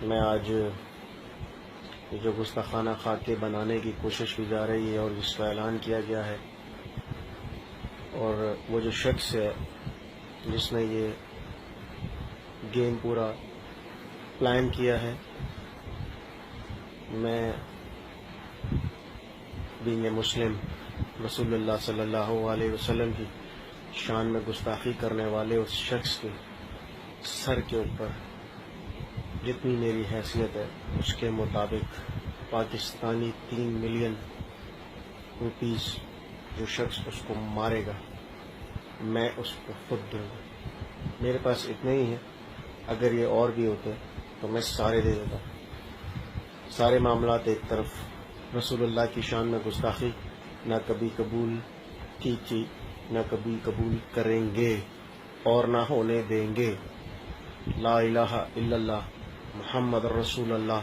میں آج جو گستاخانہ خاکے بنانے کی کوشش کی جا رہی ہے اور جس کا اعلان کیا گیا ہے، اور وہ جو شخص ہے جس نے یہ گیم پورا پلان کیا ہے، میں بینگ مسلم رسول اللہ صلی اللہ علیہ وسلم کی شان میں گستاخی کرنے والے اس شخص کے سر کے اوپر جتنی میری حیثیت ہے اس کے مطابق پاکستانی 3 ملین روپیز جو شخص اس کو مارے گا میں اس کو خود دوں گا۔ میرے پاس اتنے ہی ہیں، اگر یہ اور بھی ہوتے تو میں سارے دے دیتا۔ سارے معاملات ایک طرف، رسول اللہ کی شان میں گستاخی نہ کبھی قبول کی نہ کبھی قبول کریں گے اور نہ ہونے دیں گے۔ لا الہ الا اللہ محمد رسول اللہ